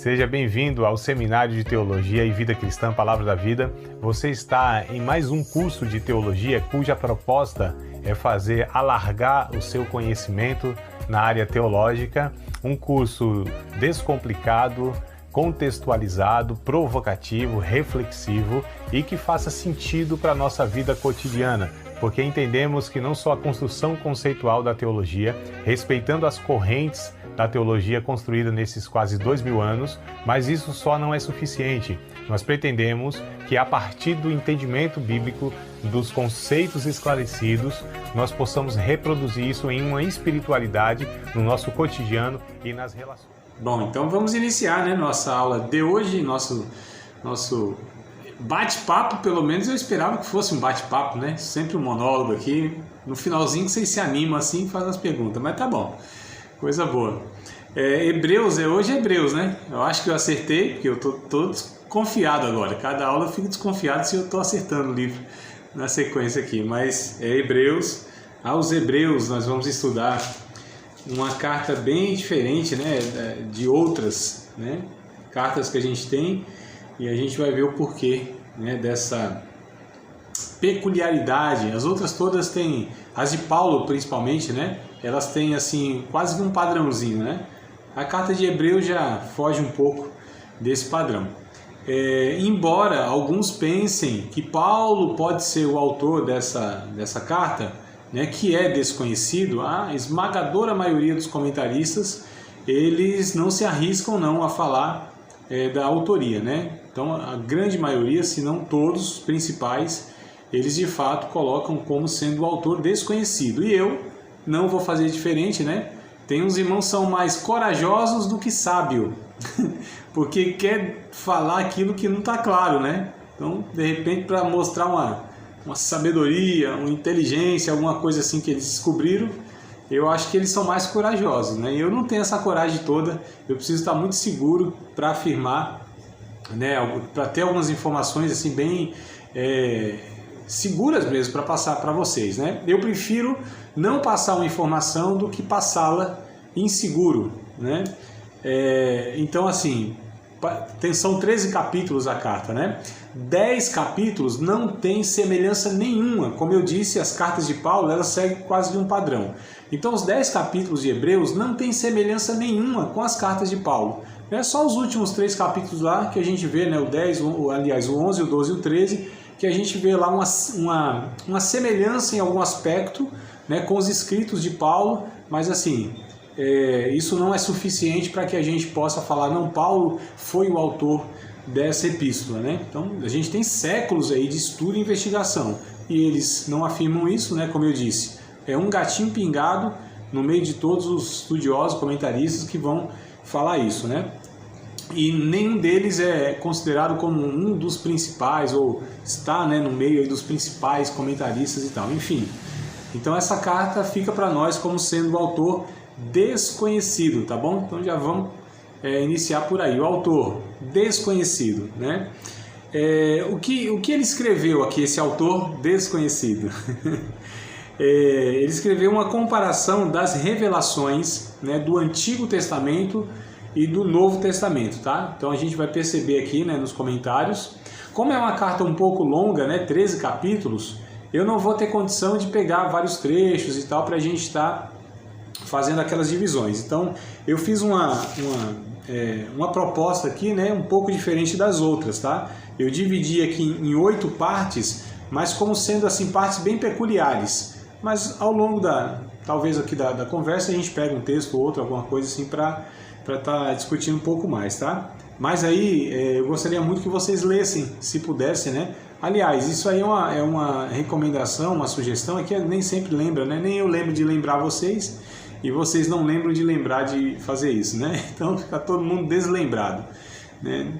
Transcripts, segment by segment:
Seja bem-vindo ao Seminário de Teologia e Vida Cristã Palavra da Vida. Você está em mais um curso de teologia cuja proposta é fazer alargar o seu conhecimento na área teológica, um curso descomplicado, contextualizado, provocativo, reflexivo e que faça sentido para a nossa vida cotidiana, porque entendemos que não só a construção conceitual da teologia, respeitando as correntes da teologia construída nesses quase 2000 anos, mas isso só não é suficiente. Nós pretendemos que a partir do entendimento bíblico, dos conceitos esclarecidos, nós possamos reproduzir isso em uma espiritualidade no nosso cotidiano e nas relações. Bom, então vamos iniciar, nossa aula de hoje, nosso bate-papo. Pelo menos eu esperava que fosse um bate-papo, sempre um monólogo aqui, no finalzinho que vocês se animam assim e fazem as perguntas, mas tá bom, coisa boa. Hebreus, hoje é Hebreus, eu acho que eu acertei, porque eu tô desconfiado agora, cada aula eu fico desconfiado se eu tô acertando o livro na sequência aqui, mas é Hebreus. Aos Hebreus nós vamos estudar uma carta bem diferente, de outras, cartas que a gente tem, e a gente vai ver o porquê, dessa peculiaridade. As outras todas têm, as de Paulo principalmente, elas têm assim quase um padrãozinho, A carta de Hebreus já foge um pouco desse padrão. Embora alguns pensem que Paulo pode ser o autor dessa carta, que é desconhecido, a esmagadora maioria dos comentaristas, eles não se arriscam não a falar da autoria, Então a grande maioria, se não todos os principais, eles de fato colocam como sendo o autor desconhecido. E eu não vou fazer diferente, Tem uns irmãos que são mais corajosos do que sábio, porque quer falar aquilo que não está claro, Então, de repente, para mostrar uma sabedoria, uma inteligência, alguma coisa assim que eles descobriram, eu acho que eles são mais corajosos, E eu não tenho essa coragem toda, eu preciso estar muito seguro para afirmar, para ter algumas informações assim bem seguras mesmo para passar para vocês, Eu prefiro não passar uma informação do que passá-la inseguro, Então assim, são 13 capítulos a carta, 10 capítulos não tem semelhança nenhuma. Como eu disse, as cartas de Paulo, elas seguem quase de um padrão. Então os 10 capítulos de Hebreus não tem semelhança nenhuma com as cartas de Paulo. É só os últimos 3 capítulos lá que a gente vê, o 10, aliás, o 11, o 12 e o 13, que a gente vê lá uma semelhança em algum aspecto, com os escritos de Paulo, mas assim, isso não é suficiente para que a gente possa falar, não, Paulo foi o autor dessa epístola, Então a gente tem séculos aí de estudo e investigação, e eles não afirmam isso, como eu disse, é um gatinho pingado no meio de todos os estudiosos, comentaristas que vão falar isso, E nenhum deles é considerado como um dos principais, ou está no meio aí dos principais comentaristas e tal, enfim. Então essa carta fica para nós como sendo o autor desconhecido, tá bom? Então já vamos iniciar por aí, o autor desconhecido, O que ele escreveu aqui, esse autor desconhecido? Ele escreveu uma comparação das revelações, do Antigo Testamento e do Novo Testamento, tá? Então a gente vai perceber aqui, nos comentários. Como é uma carta um pouco longa, 13 capítulos, eu não vou ter condição de pegar vários trechos e tal para a gente estar fazendo aquelas divisões. Então eu fiz uma proposta aqui, um pouco diferente das outras, tá? Eu dividi aqui em 8 partes, mas como sendo assim partes bem peculiares. Mas ao longo talvez aqui da conversa a gente pega um texto ou outro, alguma coisa assim para estar discutindo um pouco mais, tá? Mas aí eu gostaria muito que vocês lessem, se pudessem, Aliás, isso aí é uma recomendação, uma sugestão, é que nem sempre lembra, Nem eu lembro de lembrar vocês, e vocês não lembram de lembrar de fazer isso, Então fica todo mundo deslembrado,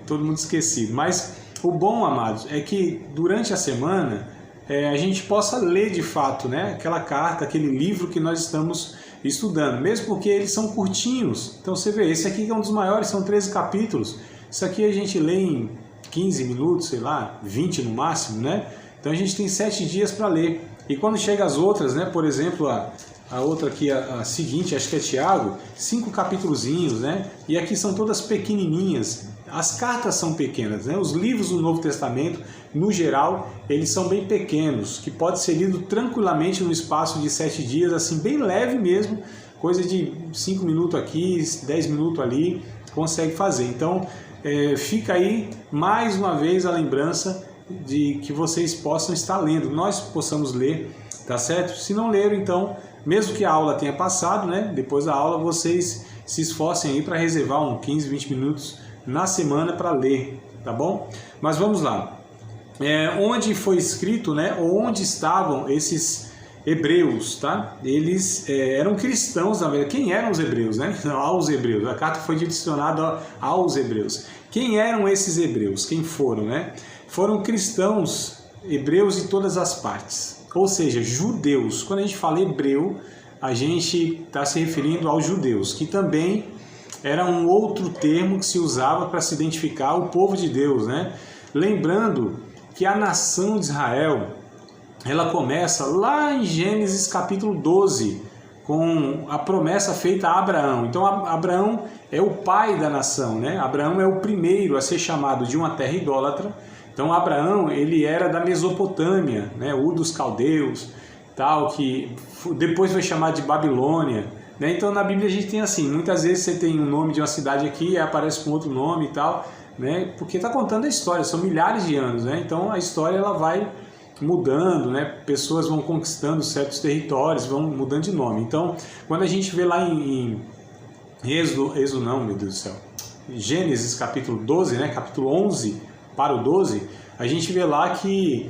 Todo mundo esquecido. Mas o bom, amados, é que durante a semana a gente possa ler de fato, aquela carta, aquele livro que nós estamos estudando, mesmo porque eles são curtinhos. Então você vê, esse aqui é um dos maiores, são 13 capítulos. Isso aqui a gente lê em 15 minutos, sei lá, 20 no máximo, Então a gente tem 7 dias para ler. E quando chega as outras, por exemplo, a outra aqui, a seguinte, acho que é Tiago, 5 capítulozinhos, né? E aqui são todas pequenininhas. As cartas são pequenas, né? Os livros do Novo Testamento, no geral, eles são bem pequenos, que pode ser lido tranquilamente no espaço de 7 dias, assim, bem leve mesmo, coisa de 5 minutos aqui, 10 minutos ali, consegue fazer. Então, fica aí mais uma vez a lembrança de que vocês possam estar lendo, nós possamos ler, tá certo? Se não leram, então, mesmo que a aula tenha passado, né? Depois da aula vocês se esforcem aí para reservar uns 15, 20 minutos na semana para ler, tá bom? Mas vamos lá. Onde foi escrito, né? Onde estavam esses hebreus, tá? Eles eram cristãos, na verdade. Quem eram os hebreus, né? Aos hebreus. A carta foi direcionada aos hebreus. Quem eram esses hebreus? Quem foram, né? Foram cristãos, hebreus de todas as partes. Ou seja, judeus. Quando a gente fala hebreu, a gente está se referindo aos judeus, que também era um outro termo que se usava para se identificar o povo de Deus, né? Lembrando que a nação de Israel, ela começa lá em Gênesis capítulo 12, com a promessa feita a Abraão. Então Abraão é o pai da nação, né? Abraão é o primeiro a ser chamado de uma terra idólatra. Então Abraão, ele era da Mesopotâmia, né? Ur dos caldeus, tal, que depois foi chamado de Babilônia, né? Então na Bíblia a gente tem assim, muitas vezes você tem um nome de uma cidade aqui e aparece com outro nome e tal, né? Porque está contando a história, são milhares de anos, né? Então a história ela vai mudando, né? Pessoas vão conquistando certos territórios, vão mudando de nome. Então quando a gente vê lá em Êxodo não, meu Deus do céu, Gênesis capítulo 12, né? Capítulo 11 para o 12, a gente vê lá que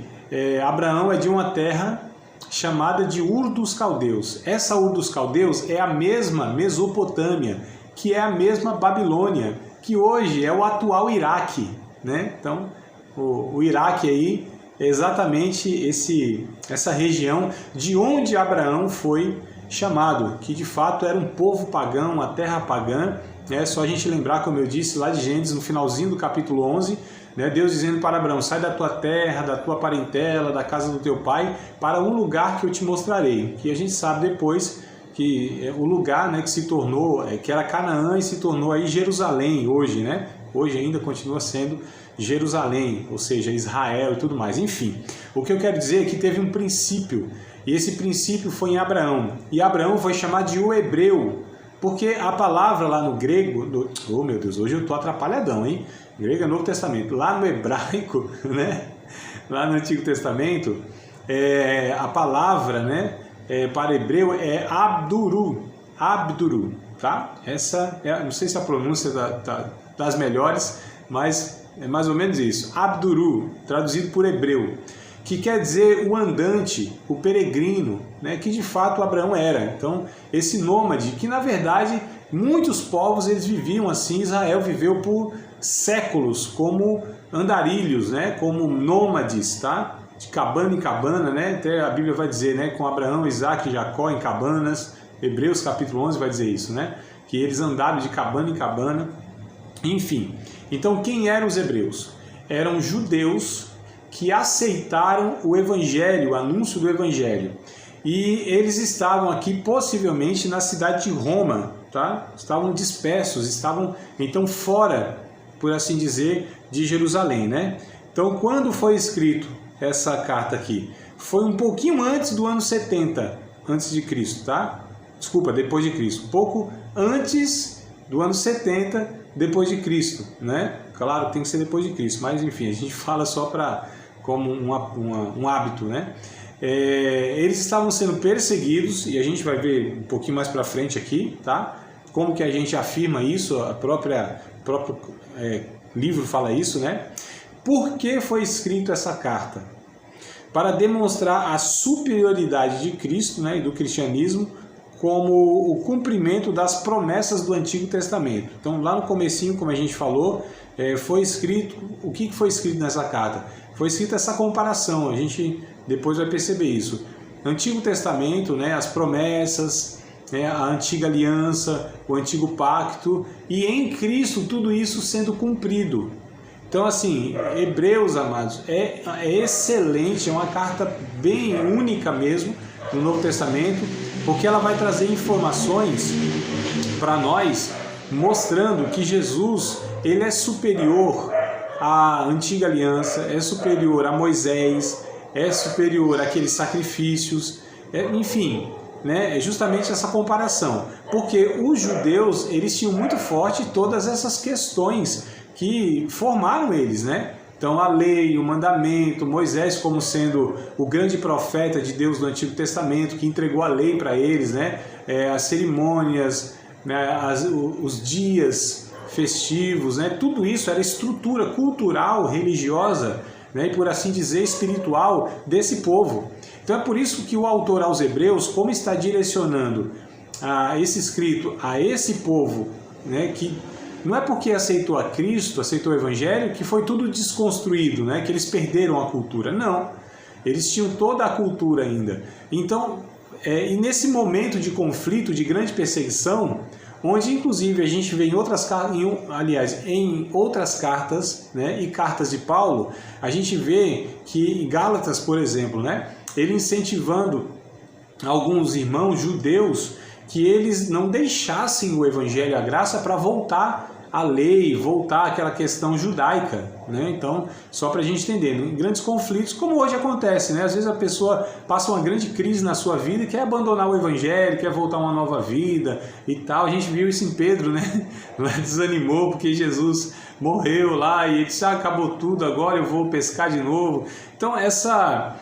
Abraão é de uma terra chamada de Ur dos Caldeus. Essa Ur dos Caldeus é a mesma Mesopotâmia, que é a mesma Babilônia, que hoje é o atual Iraque, né? Então, o Iraque aí é exatamente essa região de onde Abraão foi chamado, que de fato era um povo pagão, uma terra pagã. É só a gente lembrar, como eu disse, lá de Gênesis, no finalzinho do capítulo 11, né, Deus dizendo para Abraão, sai da tua terra, da tua parentela, da casa do teu pai, para um lugar que eu te mostrarei. Que a gente sabe depois que o lugar, né, que se tornou, que era Canaã e se tornou aí Jerusalém hoje, né? Hoje ainda continua sendo Jerusalém, ou seja, Israel e tudo mais. Enfim, o que eu quero dizer é que teve um princípio, e esse princípio foi em Abraão. E Abraão foi chamado de o hebreu, porque a palavra lá no grego, oh meu Deus, hoje eu estou atrapalhadão, hein? Grego é Novo Testamento. Lá no hebraico, né? Lá no Antigo Testamento, a palavra, né, para hebreu é abduru, tá? Essa não sei se a pronúncia das melhores, mas é mais ou menos isso. Abduru, traduzido por hebreu, que quer dizer o andante, o peregrino, né, que de fato Abraão era. Então, esse nômade, que na verdade muitos povos eles viviam assim, Israel viveu por séculos como andarilhos, né, como nômades, tá? De cabana em cabana, né? Até a Bíblia vai dizer, né, com Abraão, Isaac e Jacó em cabanas. Hebreus capítulo 11 vai dizer isso, né? Que eles andaram de cabana em cabana. Enfim, então quem eram os hebreus? Eram judeus que aceitaram o evangelho, o anúncio do evangelho. E eles estavam aqui possivelmente na cidade de Roma, tá? Estavam dispersos, estavam então fora, por assim dizer, de Jerusalém, né? Então, quando foi escrito essa carta aqui? Foi um pouquinho antes do ano 70 antes de Cristo, tá? Desculpa, depois de Cristo. Um pouco antes do ano 70 depois de Cristo, né? Claro, tem que ser depois de Cristo, mas enfim, a gente fala só como um hábito, né? Eles estavam sendo perseguidos, e a gente vai ver um pouquinho mais para frente aqui, tá? Como que a gente afirma isso, o próprio livro fala isso, né? Por que foi escrito essa carta? Para demonstrar a superioridade de Cristo, né, e do cristianismo como o cumprimento das promessas do Antigo Testamento. Então, lá no comecinho, como a gente falou, foi escrito, o que foi escrito nessa carta? Foi escrita essa comparação, a gente depois vai perceber isso. Antigo Testamento, né, as promessas, a antiga aliança, o antigo pacto, e em Cristo tudo isso sendo cumprido. Então, assim, Hebreus, amados, é excelente, é uma carta bem única mesmo no Novo Testamento, porque ela vai trazer informações para nós, mostrando que Jesus, ele é superior à antiga aliança, é superior a Moisés, é superior àqueles sacrifícios, enfim, né? É justamente essa comparação, porque os judeus, eles tinham muito forte todas essas questões que formaram eles, né? Então a lei, o mandamento, Moisés como sendo o grande profeta de Deus do Antigo Testamento, que entregou a lei para eles, né? As cerimônias, né? Os dias festivos, né? Tudo isso era estrutura cultural, religiosa, né? E por assim dizer, espiritual desse povo. Então é por isso que o autor aos Hebreus, como está direcionando esse escrito a esse povo, né? Que não é porque aceitou a Cristo, aceitou o Evangelho, que foi tudo desconstruído, né? Que eles perderam a cultura. Não, eles tinham toda a cultura ainda. Então, e nesse momento de conflito, de grande perseguição, onde inclusive a gente vê em outras cartas, né? E cartas de Paulo, a gente vê que em Gálatas, por exemplo, né? Ele incentivando alguns irmãos judeus que eles não deixassem o Evangelho, a graça, para voltar à lei, voltar àquela questão judaica, né? Então, só para a gente entender, em grandes conflitos, como hoje acontece, né? Às vezes a pessoa passa uma grande crise na sua vida e quer abandonar o Evangelho, quer voltar a uma nova vida e tal. A gente viu isso em Pedro, né? Desanimou porque Jesus morreu lá e ele disse, acabou tudo, agora eu vou pescar de novo. Então, essa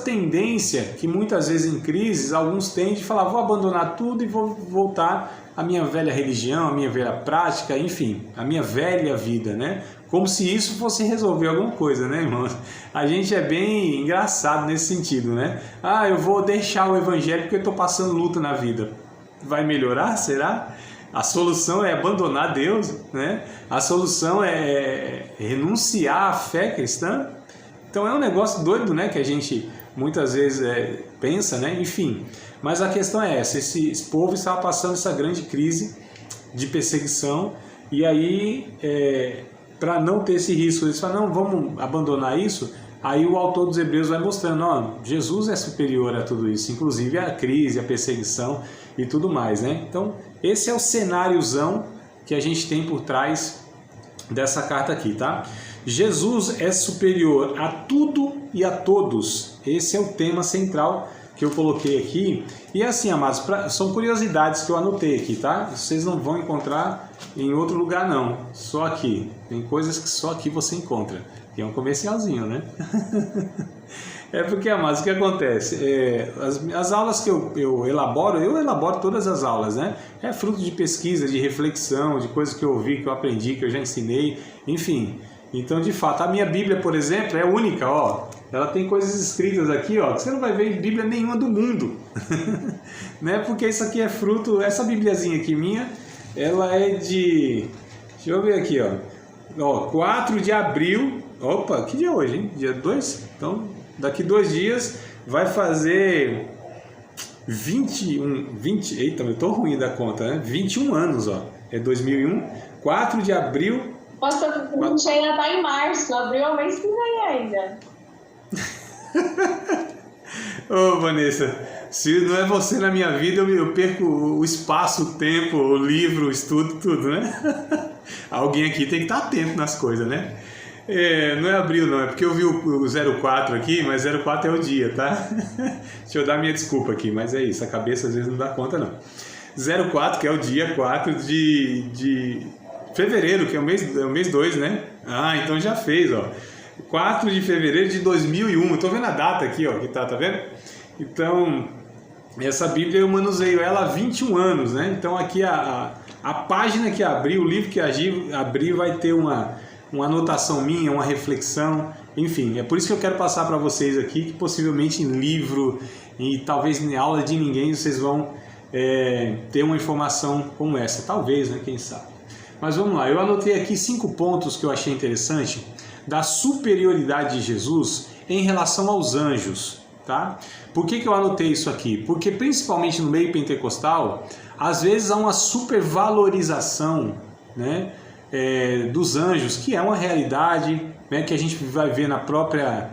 tendência que muitas vezes em crises, alguns têm de falar, vou abandonar tudo e vou voltar à minha velha religião, à minha velha prática, enfim, à minha velha vida, né? Como se isso fosse resolver alguma coisa, né, irmãos? A gente é bem engraçado nesse sentido, né? Eu vou deixar o Evangelho porque eu estou passando luta na vida. Vai melhorar, será? A solução é abandonar Deus, né? A solução é renunciar à fé cristã. Então é um negócio doido, né, que a gente muitas vezes pensa, né, enfim. Mas a questão é essa, esse povo estava passando essa grande crise de perseguição e aí, para não ter esse risco, eles falam, não, vamos abandonar isso. Aí o autor dos Hebreus vai mostrando, ó, Jesus é superior a tudo isso, inclusive a crise, a perseguição e tudo mais, né. Então esse é o cenáriozão que a gente tem por trás dessa carta aqui, tá? Jesus é superior a tudo e a todos. Esse é o tema central que eu coloquei aqui. E assim, amados, são curiosidades que eu anotei aqui, tá? Vocês não vão encontrar em outro lugar, não. Só aqui. Tem coisas que só aqui você encontra. Tem um comercialzinho, né? É porque, amados, o que acontece? As aulas que eu elaboro todas as aulas, né? É fruto de pesquisa, de reflexão, de coisas que eu ouvi, que eu aprendi, que eu já ensinei, enfim. Então, de fato, a minha Bíblia, por exemplo, é única, ó. Ela tem coisas escritas aqui, ó, que você não vai ver em Bíblia nenhuma do mundo. Né? Porque isso aqui é fruto, essa Bibliazinha aqui minha, ela é de, deixa eu ver aqui, ó, 4 de abril, opa, que dia é hoje, hein? Dia 2? Então, daqui 2 dias vai fazer 20, eita, eu tô ruim da conta, né? 21 anos, ó, é 2001, 4 de abril. Nossa, a gente ainda tá em março, abril é o mês que vem ainda. Ô, Vanessa, se não é você na minha vida, eu perco o espaço, o tempo, o livro, o estudo, tudo, né? Alguém aqui tem que estar atento nas coisas, né? Não é abril não, é porque eu vi o 04 aqui, mas 04 é o dia, tá? Deixa eu dar minha desculpa aqui, mas é isso, a cabeça às vezes não dá conta não. 04, que é o dia 4 de fevereiro, que é o mês 2, né? Então já fez, ó. 4 de fevereiro de 2001. Eu tô vendo a data aqui, ó, que tá vendo? Então, essa Bíblia eu manuseio ela há 21 anos, né? Então aqui a página que abri, o livro que abri vai ter uma anotação minha, uma reflexão, enfim. É por isso que eu quero passar para vocês aqui, que possivelmente em livro e talvez em aula de ninguém vocês vão ter uma informação como essa. Talvez, né? Quem sabe. Mas vamos lá, eu anotei aqui 5 pontos que eu achei interessante da superioridade de Jesus em relação aos anjos, tá? Por que eu anotei isso aqui? Porque principalmente no meio pentecostal, às vezes há uma supervalorização, né, dos anjos, que é uma realidade, né, que a gente vai ver na própria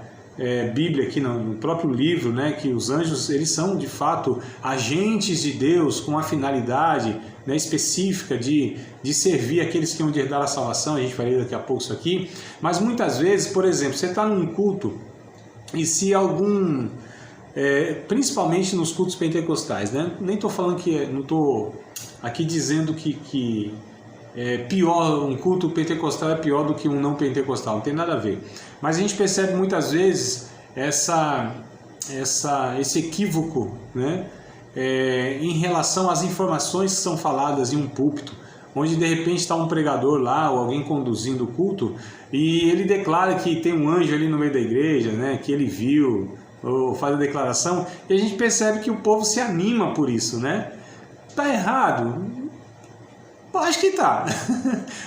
Bíblia, aqui no próprio livro, né, que os anjos eles são de fato agentes de Deus com a finalidade, né, específica de servir aqueles que vão herdar a salvação. A gente vai ler daqui a pouco isso aqui. Mas muitas vezes, por exemplo, você está num culto e se algum... principalmente nos cultos pentecostais, né? Nem estou falando que... não estou aqui dizendo que pior, um culto pentecostal é pior do que um não pentecostal, não tem nada a ver. Mas a gente percebe muitas vezes esse equívoco, né? Em relação às informações que são faladas em um púlpito, onde de repente está um pregador lá, ou alguém conduzindo o culto, e ele declara que tem um anjo ali no meio da igreja, né? Que ele viu, ou faz a declaração, e a gente percebe que o povo se anima por isso, né? Tá errado? Acho que tá.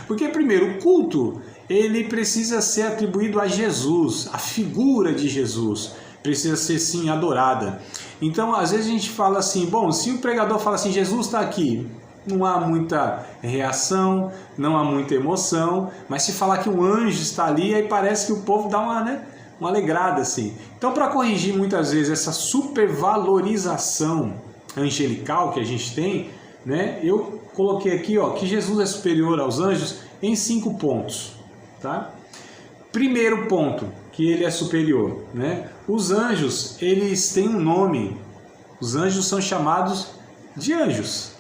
Porque, primeiro, o culto, ele precisa ser atribuído a Jesus, a figura de Jesus, precisa ser, sim, adorada. Então, às vezes a gente fala assim, bom, se o pregador fala assim, Jesus está aqui, não há muita reação, não há muita emoção, mas se falar que um anjo está ali, aí parece que o povo dá uma alegrada, assim. Então, para corrigir muitas vezes essa supervalorização angelical que a gente tem, né, eu coloquei aqui, ó, que Jesus é superior aos anjos em 5 pontos, tá? Primeiro ponto, que ele é superior, né? Os anjos, eles têm um nome. Os anjos são chamados de anjos,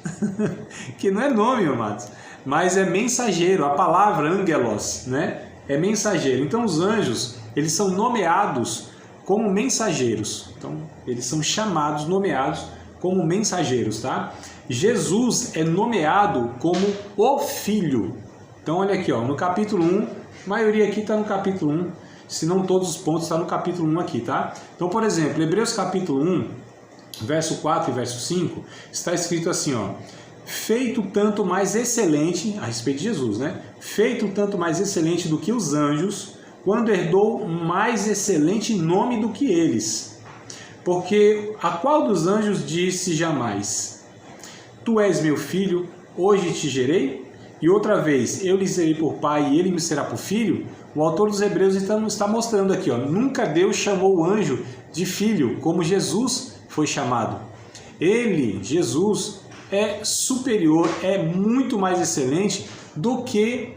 que não é nome, amados, mas é mensageiro. A palavra angelos, né, é mensageiro. Então os anjos, eles são nomeados como mensageiros. Então eles são chamados, nomeados como mensageiros, tá? Jesus é nomeado como o Filho. Então olha aqui, ó, no capítulo 1, a maioria aqui está no capítulo 1, se não todos os pontos estão no capítulo 1 aqui, tá? Então, por exemplo, Hebreus capítulo 1, verso 4 e verso 5, está escrito assim, ó: feito tanto mais excelente, a respeito de Jesus, né? Feito tanto mais excelente do que os anjos, quando herdou mais excelente nome do que eles. Porque a qual dos anjos disse jamais: tu és meu filho, hoje te gerei? E outra vez, eu lhe serei por pai e ele me será por filho? O autor dos Hebreus está mostrando aqui, ó, nunca Deus chamou o anjo de filho, como Jesus foi chamado. Ele, Jesus, é superior, é muito mais excelente do que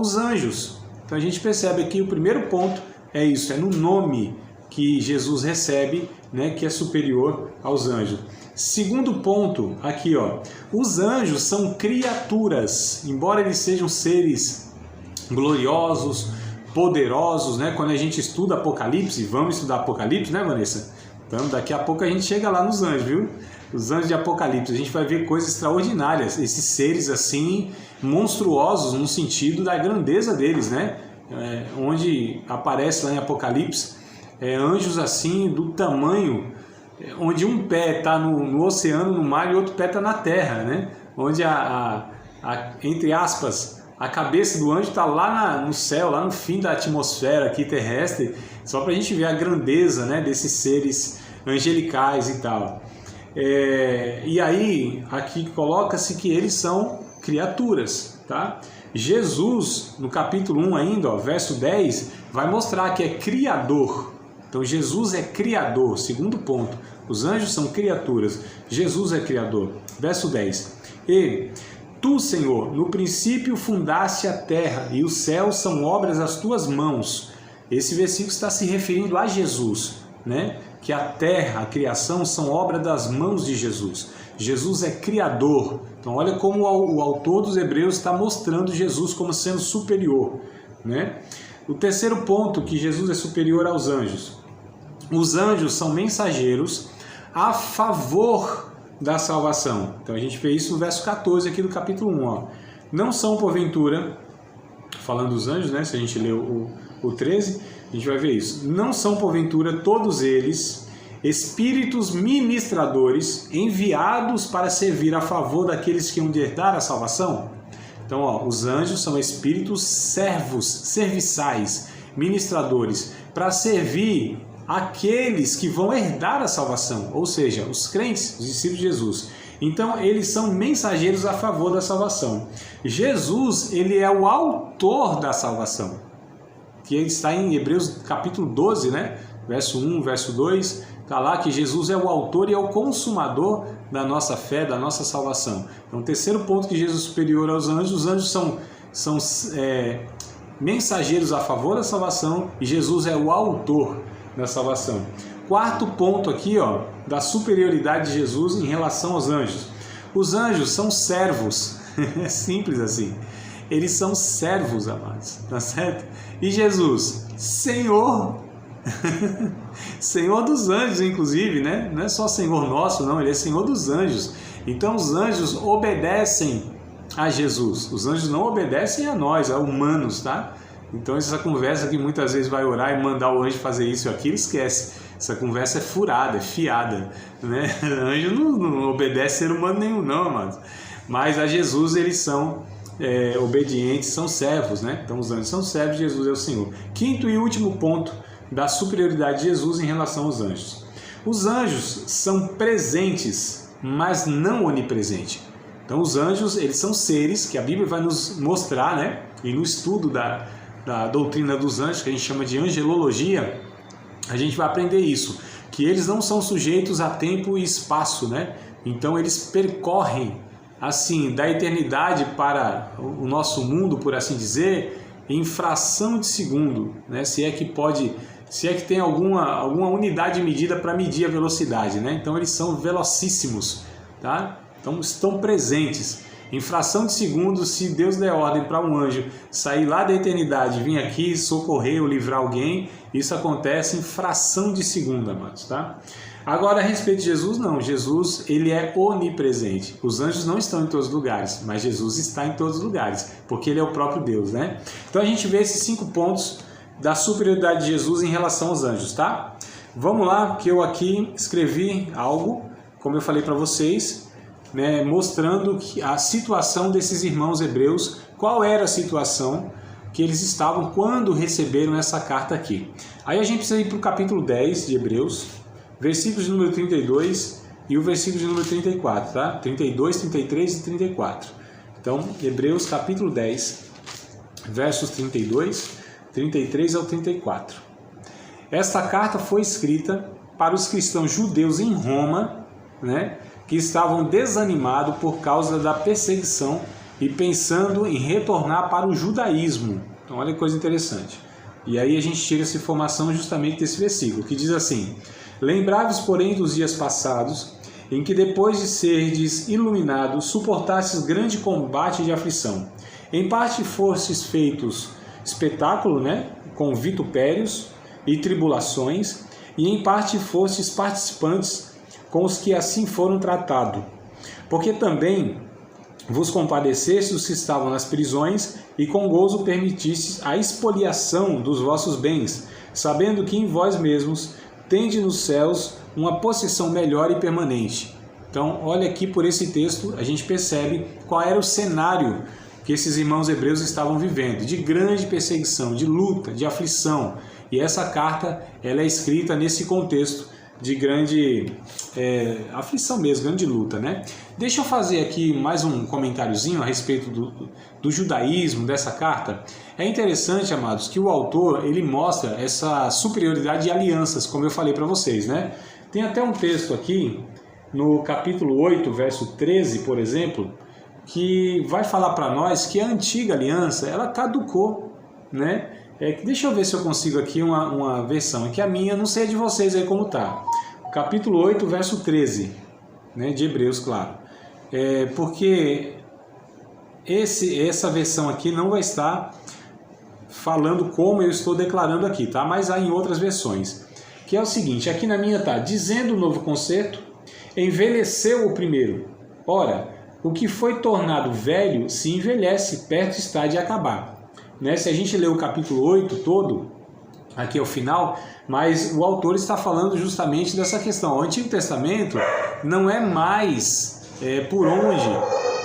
os anjos. Então a gente percebe aqui, o primeiro ponto é isso, é no nome que Jesus recebe, né, que é superior aos anjos. Segundo ponto, aqui, ó, os anjos são criaturas, embora eles sejam seres gloriosos, poderosos, né? Quando a gente estuda Apocalipse, vamos estudar Apocalipse, né, Vanessa? Então, daqui a pouco a gente chega lá nos anjos, viu? Os anjos de Apocalipse, a gente vai ver coisas extraordinárias, esses seres assim, monstruosos no sentido da grandeza deles, né? Onde aparece lá em Apocalipse, anjos assim, do tamanho, onde um pé está no oceano, no mar, e outro pé está na terra, né? Onde, entre aspas, a cabeça do anjo está lá no céu, lá no fim da atmosfera aqui terrestre, só para a gente ver a grandeza, né, desses seres angelicais e tal. E aí, aqui coloca-se que eles são criaturas, tá? Jesus, no capítulo 1 ainda, ó, verso 10, vai mostrar que é criador. Então Jesus é criador, segundo ponto. Os anjos são criaturas, Jesus é criador. Verso 10. E tu, Senhor, no princípio fundaste a terra, e os céus são obras das tuas mãos. Esse versículo está se referindo a Jesus, né? Que a terra, a criação, são obra das mãos de Jesus. Jesus é criador. Então olha como o autor dos Hebreus está mostrando Jesus como sendo superior, né? O terceiro ponto, que Jesus é superior aos anjos. Os anjos são mensageiros a favor da salvação. Então a gente vê isso no verso 14 aqui do capítulo 1. Ó. Não são porventura, falando dos anjos, né? Se a gente ler o 13, a gente vai ver isso. Não são porventura todos eles espíritos ministradores enviados para servir a favor daqueles que hão de herdar a salvação? Então, ó, os anjos são espíritos servos, serviçais, ministradores, para servir aqueles que vão herdar a salvação, ou seja, os crentes, os discípulos de Jesus. Então, eles são mensageiros a favor da salvação. Jesus, ele é o autor da salvação, que ele está em Hebreus capítulo 12, né? verso 1, verso 2, está lá que Jesus é o autor e é o consumador da nossa fé, da nossa salvação. Então, o terceiro ponto que Jesus é superior aos anjos, os anjos são mensageiros a favor da salvação e Jesus é o autor da salvação. Quarto ponto aqui, ó, da superioridade de Jesus em relação aos anjos. Os anjos são servos, é simples assim. Eles são servos, amados, tá certo? E Jesus, Senhor, Senhor dos anjos, inclusive, né? Não é só Senhor nosso, não, Ele é Senhor dos anjos. Então os anjos obedecem a Jesus. Os anjos não obedecem a nós, a humanos, tá? Então essa conversa que muitas vezes vai orar e mandar o anjo fazer isso e aquilo, esquece. Essa conversa é furada, é fiada, né? Anjo não obedece ser humano nenhum, não, amados. Mas a Jesus eles são obedientes, são servos, né? Então os anjos são servos, Jesus é o Senhor. Quinto e último ponto da superioridade de Jesus em relação aos anjos. Os anjos são presentes, mas não onipresentes. Então os anjos, eles são seres que a Bíblia vai nos mostrar, né? E no estudo da doutrina dos anjos, que a gente chama de angelologia, a gente vai aprender isso, que eles não são sujeitos a tempo e espaço, né? Então eles percorrem, assim, da eternidade para o nosso mundo, por assim dizer, em fração de segundo, né? Se é que tem alguma unidade de medida para medir a velocidade, né? Então eles são velocíssimos, tá? Então estão presentes. Em fração de segundo, se Deus der ordem para um anjo sair lá da eternidade, vir aqui socorrer ou livrar alguém, isso acontece em fração de segundo, amados, tá? Agora, a respeito de Jesus, não. Jesus, ele é onipresente. Os anjos não estão em todos os lugares, mas Jesus está em todos os lugares, porque ele é o próprio Deus, né? Então a gente vê esses 5 pontos da superioridade de Jesus em relação aos anjos, tá? Vamos lá, que eu aqui escrevi algo, como eu falei para vocês, né, mostrando a situação desses irmãos hebreus, qual era a situação que eles estavam quando receberam essa carta aqui. Aí a gente precisa ir para o capítulo 10 de Hebreus, versículos de número 32 e o versículo de número 34, tá? 32, 33 e 34. Então, Hebreus capítulo 10, versos 32, 33 ao 34. Esta carta foi escrita para os cristãos judeus em Roma, né, que estavam desanimados por causa da perseguição e pensando em retornar para o judaísmo. Então, olha que coisa interessante. E aí a gente tira essa informação justamente desse versículo, que diz assim: Lembrai-vos, porém, dos dias passados, em que depois de serdes iluminados, suportastes grande combate de aflição. Em parte fostes feitos espetáculo, né, com vitupérios e tribulações, e em parte fostes participantes com os que assim foram tratados. Porque também vos compadecestes os que estavam nas prisões, e com gozo permitistes a expoliação dos vossos bens, sabendo que em vós mesmos tende nos céus uma possessão melhor e permanente. Então, olha aqui por esse texto, a gente percebe qual era o cenário que esses irmãos hebreus estavam vivendo, de grande perseguição, de luta, de aflição. E essa carta, ela é escrita nesse contexto de grande aflição mesmo, grande luta, né? Deixa eu fazer aqui mais um comentáriozinho a respeito do judaísmo, dessa carta. É interessante, amados, que o autor, ele mostra essa superioridade de alianças, como eu falei para vocês, né? Tem até um texto aqui, no capítulo 8, verso 13, por exemplo, que vai falar para nós que a antiga aliança, ela caducou, né? Deixa eu ver se eu consigo aqui uma versão, que a minha, não sei de vocês aí como tá. Capítulo 8, verso 13, né, de Hebreus, claro. Porque essa versão aqui não vai estar falando como eu estou declarando aqui, tá? Mas há em outras versões. Que é o seguinte, aqui na minha tá, dizendo o novo concerto, envelheceu o primeiro. Ora, o que foi tornado velho se envelhece, perto está de acabar. Né? Se a gente ler o capítulo 8 todo, aqui ao final, mas o autor está falando justamente dessa questão. O Antigo Testamento não é mais por onde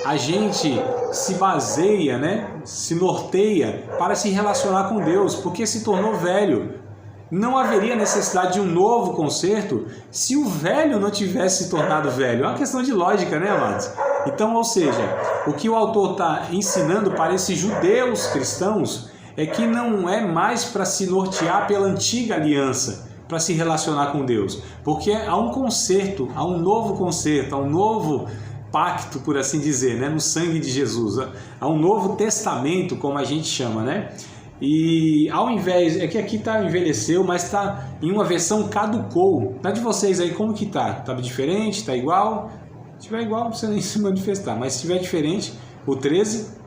a gente se baseia, né? Se norteia para se relacionar com Deus, porque se tornou velho. Não haveria necessidade de um novo concerto se o velho não tivesse se tornado velho. É uma questão de lógica, né, amados? Então, ou seja, o que o autor está ensinando para esses judeus cristãos é que não é mais para se nortear pela antiga aliança, para se relacionar com Deus? Porque há um concerto, há um novo concerto, há um novo pacto, por assim dizer, né? No sangue de Jesus. Há um novo testamento, como a gente chama, né? E ao invés, é que aqui tá envelheceu, mas tá em uma versão caducou. Tá de vocês aí, como que tá? Tá diferente? Tá igual? Se tiver igual, não precisa nem se manifestar, mas se tiver diferente, o 13,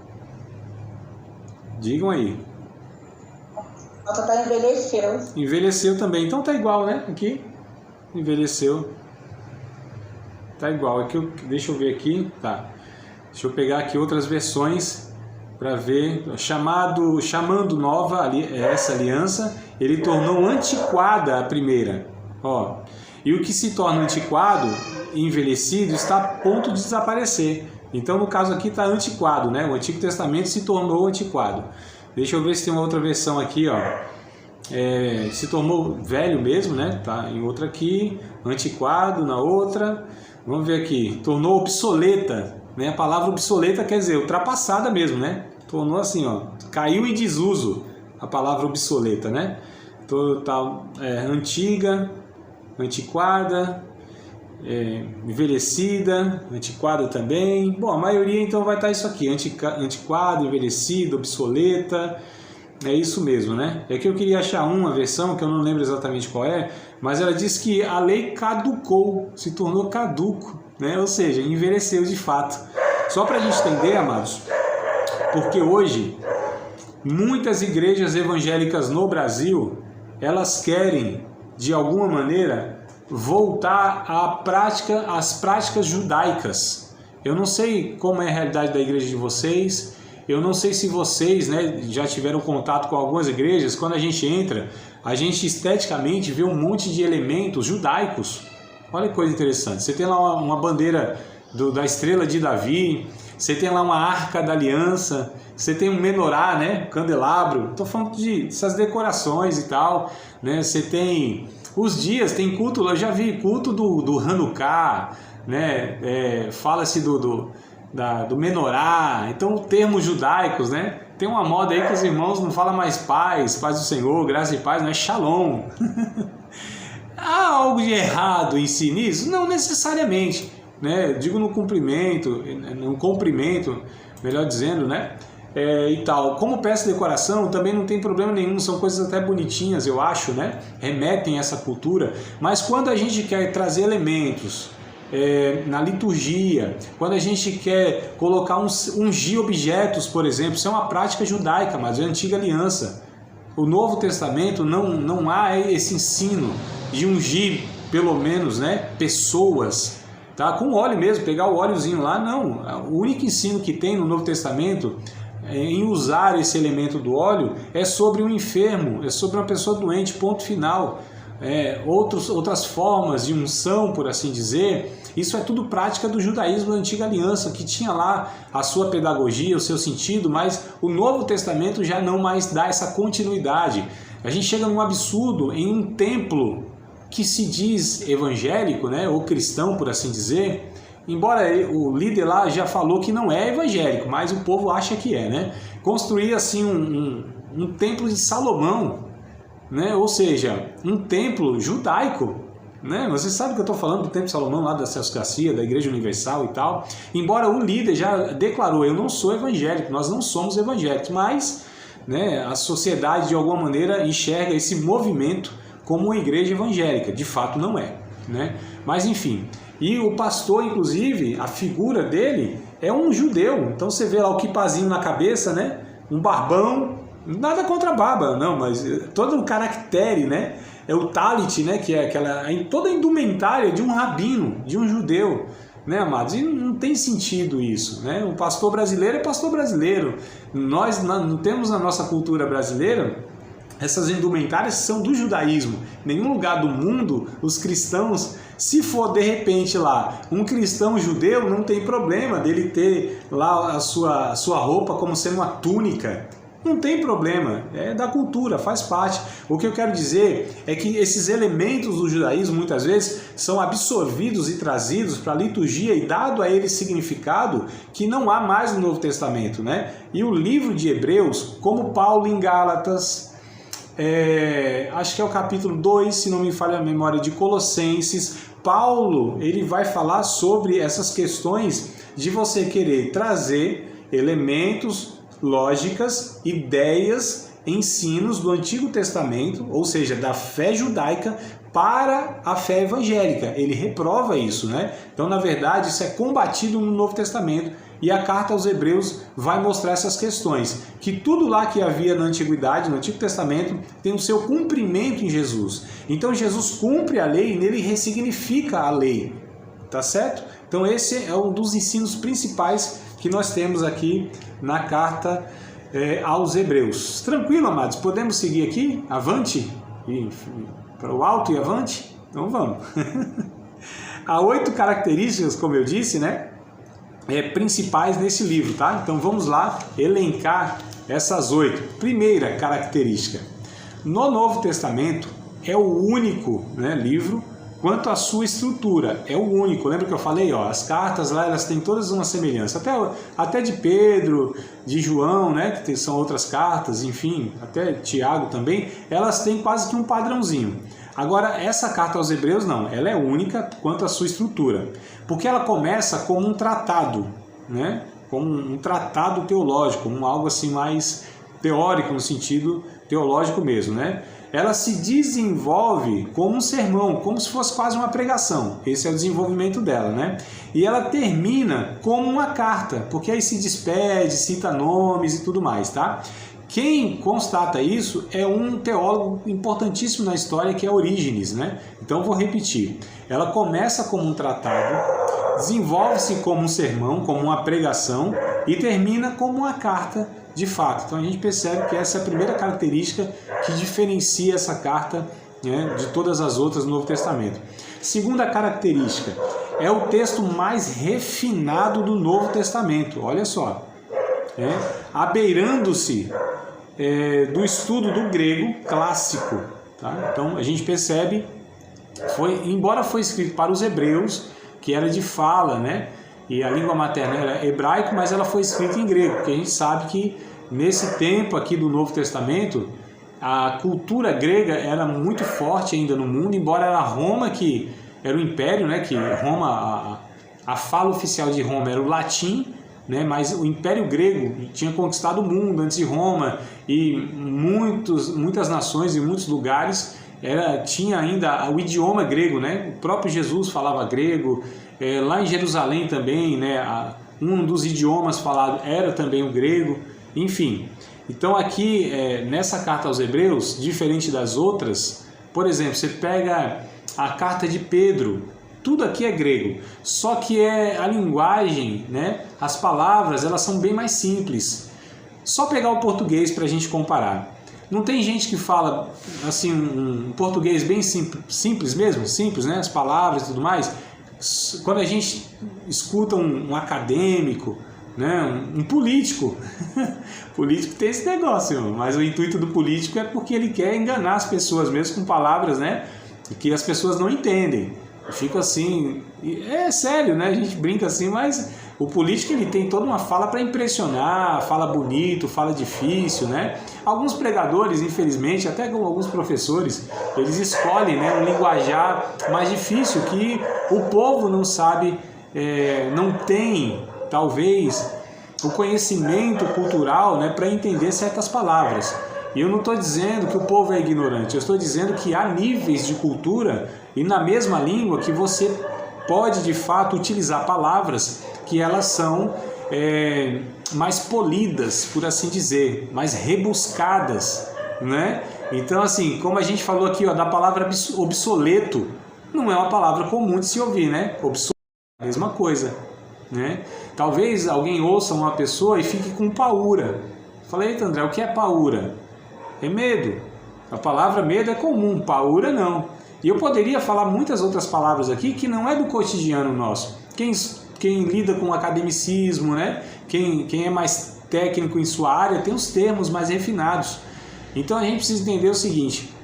digam aí. Tá envelheceu. Envelheceu também, então tá igual, né? Aqui, envelheceu. Tá igual, aqui deixa eu ver aqui, tá. Deixa eu pegar aqui outras versões para ver. Chamando nova essa aliança, ele tornou antiquada a primeira. Ó, e o que se torna antiquado e envelhecido está a ponto de desaparecer. Então, no caso aqui está antiquado, né? O Antigo Testamento se tornou antiquado. Deixa eu ver se tem uma outra versão aqui, ó. Se tornou velho mesmo, né? Tá em outra aqui, antiquado na outra. Vamos ver aqui, tornou obsoleta, né? A palavra obsoleta quer dizer ultrapassada mesmo, né? Tornou assim, ó, caiu em desuso a palavra obsoleta, né? Antiga, antiquada, envelhecida, antiquada também. Bom, a maioria então vai estar isso aqui, antiquada, envelhecida, obsoleta. É isso mesmo, né? É que eu queria achar uma versão, que eu não lembro exatamente qual é, mas ela diz que a lei caducou, se tornou caduco, né? Ou seja, envelheceu de fato. Só para a gente entender, amados, porque hoje muitas igrejas evangélicas no Brasil, elas querem, de alguma maneira, voltar às práticas judaicas. Eu não sei como é a realidade da igreja de vocês. Eu não sei se vocês, né, já tiveram contato com algumas igrejas. Quando a gente entra, a gente esteticamente vê um monte de elementos judaicos. Olha que coisa interessante. Você tem lá uma bandeira da estrela de Davi, você tem lá uma arca da aliança, você tem um menorá, né, candelabro. Estou falando dessas decorações e tal, né? Você tem os dias, tem culto, eu já vi culto do Hanukkah, né? Fala-se do menorá, então termos judaicos, né? Tem uma moda aí que os irmãos não falam mais paz do Senhor, graça e paz, não é shalom. Há algo de errado em si nisso? Não necessariamente, né? Eu digo no cumprimento, melhor dizendo, né? E tal. Como peça de decoração também não tem problema nenhum, são coisas até bonitinhas, eu acho, né? Remetem a essa cultura, mas quando a gente quer trazer elementos na liturgia, quando a gente quer colocar ungir objetos, por exemplo, isso é uma prática judaica, mas é a antiga aliança. O Novo Testamento não há esse ensino de ungir, pelo menos, né, pessoas, tá? Com óleo mesmo, pegar o óleozinho lá, não. O único ensino que tem no Novo Testamento em usar esse elemento do óleo é sobre um enfermo, é sobre uma pessoa doente, ponto final. Outras formas de unção, por assim dizer, isso é tudo prática do judaísmo da antiga aliança, que tinha lá a sua pedagogia, o seu sentido, mas o Novo Testamento já não mais dá essa continuidade. A gente chega num absurdo em um templo que se diz evangélico, né, ou cristão, por assim dizer, embora o líder lá já falou que não é evangélico, mas o povo acha que é, né? Construir assim um templo de Salomão, né? Ou seja, um templo judaico, né? Você sabe que eu estou falando do templo de Salomão lá da Celso Garcia, da Igreja Universal e tal. Embora o líder já declarou, eu não sou evangélico, nós não somos evangélicos, mas, né, a sociedade de alguma maneira enxerga esse movimento como uma igreja evangélica. De fato não é, né? Mas enfim, e o pastor, inclusive, a figura dele é um judeu. Então você vê lá o quipazinho na cabeça, né? Um barbão. Nada contra a barba, não, mas todo um caractere, né? É o talit, né? Que é toda a indumentária de um rabino, de um judeu, né, amados? E não tem sentido isso, né? O pastor brasileiro é pastor brasileiro. Nós não temos na nossa cultura brasileira essas indumentárias que são do judaísmo. Em nenhum lugar do mundo os cristãos, se for de repente lá um cristão judeu, não tem problema dele ter lá a sua roupa como sendo uma túnica. Não tem problema, é da cultura, faz parte. O que eu quero dizer é que esses elementos do judaísmo muitas vezes são absorvidos e trazidos para a liturgia e dado a eles significado que não há mais no Novo Testamento, né? E o livro de Hebreus, como Paulo em Gálatas, acho que é o capítulo 2, se não me falha a memória, de Colossenses. Paulo, ele vai falar sobre essas questões de você querer trazer elementos, lógicas, ideias, ensinos do Antigo Testamento, ou seja, da fé judaica, para a fé evangélica. Ele reprova isso, né? Então, na verdade, isso é combatido no Novo Testamento, e a carta aos Hebreus vai mostrar essas questões, que tudo lá que havia na Antiguidade, no Antigo Testamento, tem o seu cumprimento em Jesus. Então, Jesus cumpre a lei e nele ressignifica a lei, tá certo? Então, esse é um dos ensinos principais que nós temos aqui na carta aos Hebreus. Tranquilo, amados? Podemos seguir aqui? Avante? Para o alto e avante? Então vamos. Há 8 características, como eu disse, né? Principais nesse livro, tá? Então vamos lá elencar essas 8. Primeira característica. No Novo Testamento é o único, né, livro quanto à sua estrutura. É o único. Lembra que eu falei? Ó, as cartas lá, elas têm todas uma semelhança. Até de Pedro, de João, né, que são outras cartas, enfim, até Tiago também, elas têm quase que um padrãozinho. Agora, essa carta aos Hebreus não, ela é única quanto à sua estrutura, porque ela começa como um tratado, né? Como um tratado teológico, algo assim mais teórico, no sentido teológico mesmo, né? Ela se desenvolve como um sermão, como se fosse quase uma pregação. Esse é o desenvolvimento dela, né? E ela termina como uma carta, porque aí se despede, cita nomes e tudo mais, tá? Quem constata isso é um teólogo importantíssimo na história, que é Orígenes, né? Então vou repetir. Ela começa como um tratado, desenvolve-se como um sermão, como uma pregação e termina como uma carta de fato. Então a gente percebe que essa é a primeira característica que diferencia essa carta, né, de todas as outras no Novo Testamento. Segunda característica, é o texto mais refinado do Novo Testamento. Olha só, abeirando-se do estudo do grego clássico, tá? Então a gente percebe, embora foi escrito para os hebreus, que era de fala, né? E a língua materna era hebraico, mas ela foi escrita em grego, porque a gente sabe que nesse tempo aqui do Novo Testamento, a cultura grega era muito forte ainda no mundo, embora era Roma que era o império, né? Que Roma, a fala oficial de Roma era o latim, né? Mas o Império Grego tinha conquistado o mundo antes de Roma, e muitas nações e muitos lugares tinha ainda o idioma grego, né? O próprio Jesus falava grego, lá em Jerusalém também, né? Um dos idiomas falados era também o grego, enfim. Então aqui, nessa carta aos Hebreus, diferente das outras, por exemplo, você pega a carta de Pedro, tudo aqui é grego, só que a linguagem, né? As palavras, elas são bem mais simples. Só pegar o português para a gente comparar. Não tem gente que fala assim um português bem simples mesmo, simples, né? As palavras e tudo mais. Quando a gente escuta um acadêmico, né? Um político, político tem esse negócio, mas o intuito do político é porque ele quer enganar as pessoas mesmo com palavras, né? Que as pessoas não entendem. Eu fico assim, é sério, né? A gente brinca assim, mas o político, ele tem toda uma fala para impressionar, fala bonito, fala difícil, né? Alguns pregadores, infelizmente, até com alguns professores, eles escolhem, né, um linguajar mais difícil, que o povo não sabe, não tem, talvez, o conhecimento cultural, né, para entender certas palavras. E eu não estou dizendo que o povo é ignorante, eu estou dizendo que há níveis de cultura e na mesma língua que você pode, de fato, utilizar palavras que elas são mais polidas, por assim dizer, mais rebuscadas, né? Então, assim, como a gente falou aqui, ó, da palavra obsoleto, não é uma palavra comum de se ouvir, né? Obsoleto é a mesma coisa, né? Talvez alguém ouça uma pessoa e fique com paura. Falei, eita, André, o que é paura? É medo. A palavra medo é comum, paura não. E eu poderia falar muitas outras palavras aqui que não é do cotidiano nosso. Quem lida com academicismo, né? Quem é mais técnico em sua área, tem os termos mais refinados. Então a gente precisa entender o seguinte,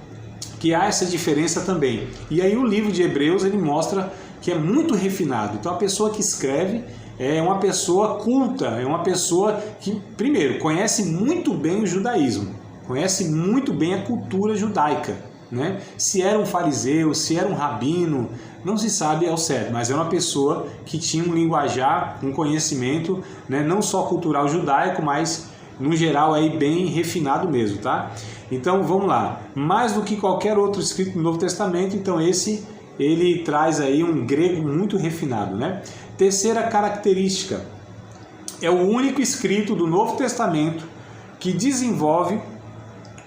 que há essa diferença também. E aí o livro de Hebreus, ele mostra que é muito refinado. Então a pessoa que escreve é uma pessoa culta, é uma pessoa que, primeiro, conhece muito bem o judaísmo. conhece muito bem a cultura judaica, né? Se era um fariseu, se era um rabino, não se sabe ao certo, mas é uma pessoa que tinha um linguajar, um conhecimento, né, não só cultural judaico, mas no geral aí bem refinado mesmo, tá? Então vamos lá, mais do que qualquer outro escrito no Novo Testamento, então ele traz aí um grego muito refinado, né? Terceira característica, é o único escrito do Novo Testamento que desenvolve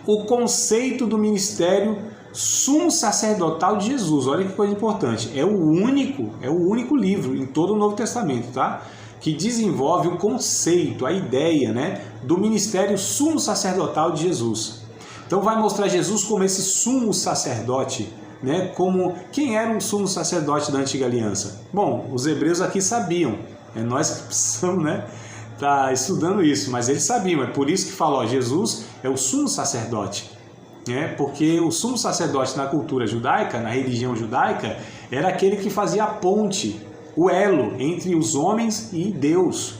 o conceito do ministério sumo sacerdotal de Jesus. Olha que coisa importante, é o único livro em todo o Novo Testamento, tá? Que desenvolve o conceito, a ideia, né, do ministério sumo sacerdotal de Jesus. Então vai mostrar Jesus como esse sumo sacerdote, né, como quem era o sumo sacerdote da antiga aliança. Bom, os hebreus aqui sabiam, é nós que precisamos, né, tá estudando isso, mas eles sabiam, é por isso que falou, Jesus é o sumo sacerdote, né, porque o sumo sacerdote na cultura judaica, na religião judaica, era aquele que fazia a ponte, o elo entre os homens e Deus.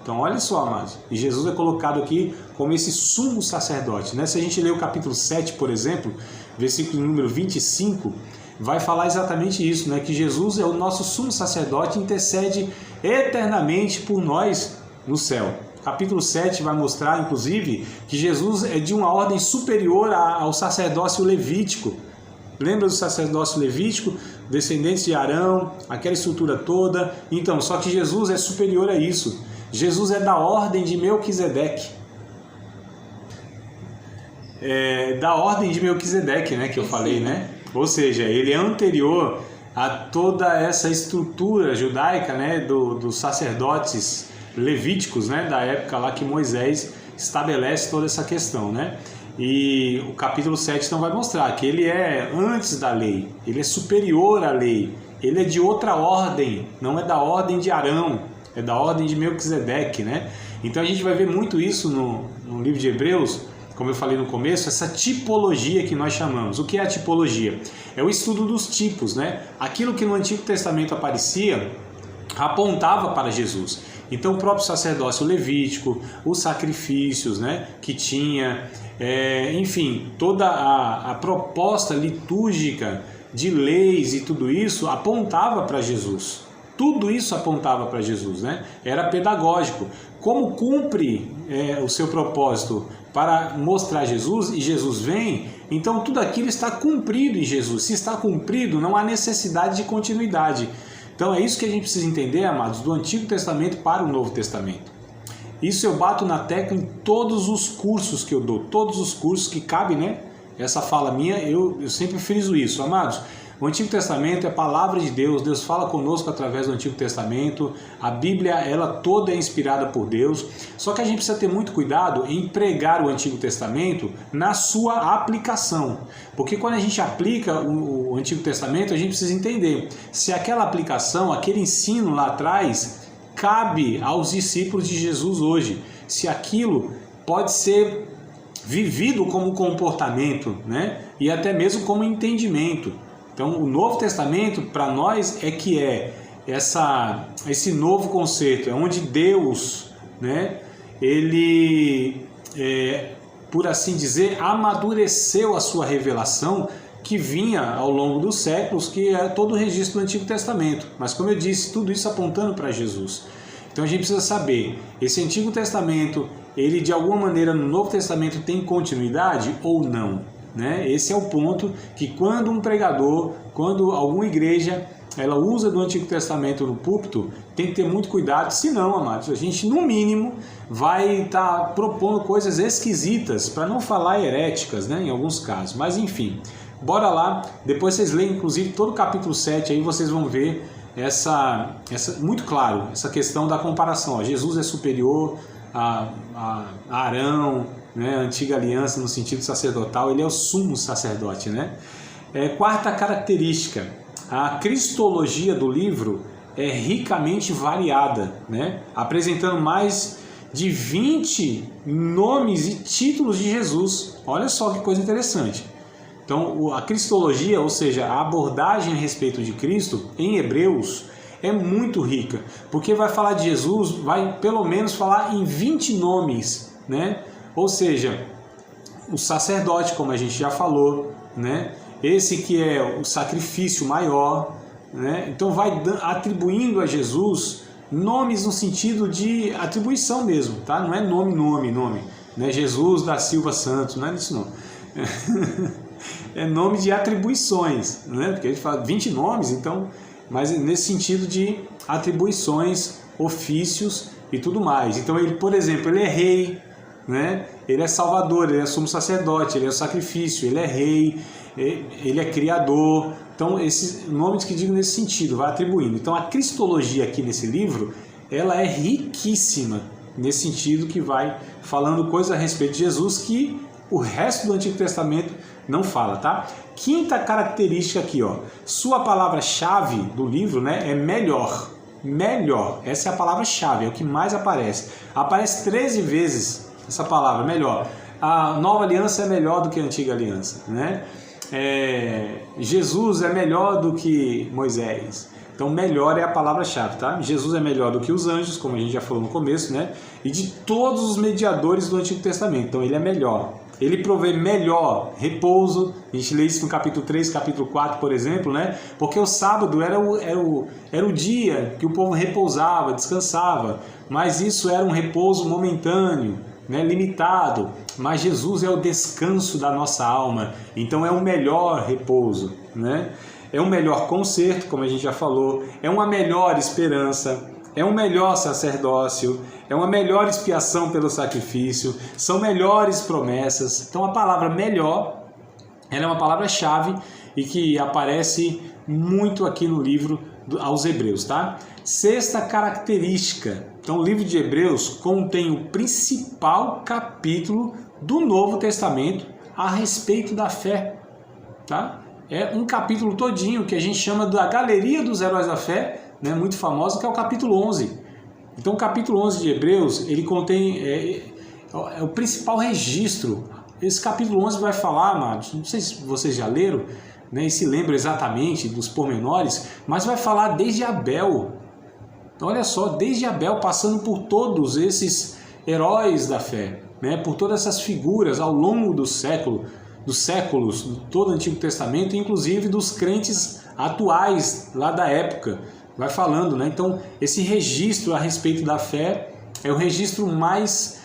Então olha só, amados, e Jesus é colocado aqui como esse sumo sacerdote, né? Se a gente ler o capítulo 7, por exemplo, versículo número 25, vai falar exatamente isso, né? Que Jesus é o nosso sumo sacerdote e intercede eternamente por nós no céu. Capítulo 7 vai mostrar, inclusive, que Jesus é de uma ordem superior ao sacerdócio levítico. Lembra do sacerdócio levítico? Descendentes de Arão, aquela estrutura toda. Então, só que Jesus é superior a isso. Jesus é da ordem de Melquisedeque. Da ordem de Melquisedeque, né, que eu falei, né? Ou seja, ele é anterior a toda essa estrutura judaica, né, dos sacerdotes levíticos, né, da época lá que Moisés estabelece toda essa questão, né? E o capítulo 7 então vai mostrar que ele é antes da lei, ele é superior à lei, ele é de outra ordem, não é da ordem de Arão, é da ordem de Melquisedeque, né? Então a gente vai ver muito isso no livro de Hebreus, como eu falei no começo, essa tipologia que nós chamamos. O que é a tipologia? É o estudo dos tipos, né? Aquilo que no Antigo Testamento aparecia apontava para Jesus. Então o próprio sacerdócio levítico, os sacrifícios, né, que tinha, enfim, toda a proposta litúrgica de leis e tudo isso apontava para Jesus. Tudo isso apontava para Jesus, né? Era pedagógico. Como cumpre o seu propósito para mostrar Jesus e Jesus vem, então tudo aquilo está cumprido em Jesus. Se está cumprido, não há necessidade de continuidade. Então é isso que a gente precisa entender, amados, do Antigo Testamento para o Novo Testamento. Isso eu bato na tecla em todos os cursos que eu dou, todos os cursos que cabem, né? Essa fala minha, eu sempre friso isso, amados. O Antigo Testamento é a palavra de Deus, Deus fala conosco através do Antigo Testamento, a Bíblia, ela toda é inspirada por Deus, só que a gente precisa ter muito cuidado em pregar o Antigo Testamento na sua aplicação, porque quando a gente aplica o Antigo Testamento, a gente precisa entender se aquela aplicação, aquele ensino lá atrás, cabe aos discípulos de Jesus hoje, se aquilo pode ser vivido como comportamento, né? E até mesmo como entendimento. Então, o Novo Testamento, para nós, esse novo conceito, é onde Deus, né, ele, por assim dizer, amadureceu a sua revelação que vinha ao longo dos séculos, que é todo o registro do Antigo Testamento. Mas, como eu disse, tudo isso apontando para Jesus. Então, a gente precisa saber, esse Antigo Testamento, ele de alguma maneira no Novo Testamento tem continuidade ou não? Né? Esse é o ponto que quando um pregador, quando alguma igreja, ela usa do Antigo Testamento no púlpito, tem que ter muito cuidado, senão, amados, a gente no mínimo vai estar propondo coisas esquisitas, para não falar heréticas, né, em alguns casos, mas enfim, bora lá, depois vocês leem inclusive todo o capítulo 7, aí vocês vão ver muito claro, essa questão da comparação, ó, Jesus é superior a Arão, né, a antiga aliança no sentido sacerdotal, ele é o sumo sacerdote, né? Quarta característica, a cristologia do livro é ricamente variada, né? Apresentando mais de 20 nomes e títulos de Jesus. Olha só que coisa interessante. Então, a cristologia, ou seja, a abordagem a respeito de Cristo, em Hebreus, é muito rica, porque vai falar de Jesus, vai pelo menos falar em 20 nomes, né? Ou seja, o sacerdote, como a gente já falou, né? Esse que é o sacrifício maior, né? Então vai atribuindo a Jesus nomes no sentido de atribuição mesmo, tá? Não é nome, né? Jesus da Silva Santos, não é isso não. É nome de atribuições, né? Porque ele fala 20 nomes, então, mas nesse sentido de atribuições, ofícios e tudo mais. Então ele, por exemplo, ele é rei, né? Ele é salvador, ele é sumo sacerdote, ele é o sacrifício, ele é rei, ele é criador. Então esses nomes que digam nesse sentido, vai atribuindo. Então a cristologia aqui nesse livro, ela é riquíssima nesse sentido, que vai falando coisas a respeito de Jesus que o resto do Antigo Testamento não fala, tá? Quinta característica aqui, ó. Sua palavra-chave do livro, né, é melhor. Melhor. Essa é a palavra-chave, é o que mais aparece. Aparece 13 vezes essa palavra, melhor. A nova aliança é melhor do que a antiga aliança, né? Jesus é melhor do que Moisés. Então, melhor é a palavra-chave, tá? Jesus é melhor do que os anjos, como a gente já falou no começo, né? E de todos os mediadores do Antigo Testamento. Então, ele é melhor. Ele provê melhor repouso. A gente lê isso no capítulo 3, capítulo 4, por exemplo, né? Porque o sábado era o dia que o povo repousava, descansava. Mas isso era um repouso momentâneo, né? Limitado. Mas Jesus é o descanso da nossa alma. Então é o melhor repouso, né? É um melhor conserto, como a gente já falou. É uma melhor esperança. É um melhor sacerdócio, é uma melhor expiação pelo sacrifício, são melhores promessas. Então a palavra melhor, ela é uma palavra-chave e que aparece muito aqui no livro aos Hebreus, tá? Sexta característica. Então o livro de Hebreus contém o principal capítulo do Novo Testamento a respeito da fé, tá? É um capítulo todinho que a gente chama da Galeria dos Heróis da Fé, né, muito famosa, que é o capítulo 11. Então o capítulo 11 de Hebreus, ele contém o principal registro. Esse capítulo 11 vai falar, amados, não sei se vocês já leram, né, e se lembram exatamente dos pormenores, mas vai falar desde Abel. Então, olha só, desde Abel, passando por todos esses heróis da fé, né, por todas essas figuras ao longo dos séculos, de todo o Antigo Testamento, inclusive dos crentes atuais lá da época. Vai falando, né? Então, esse registro a respeito da fé é o registro mais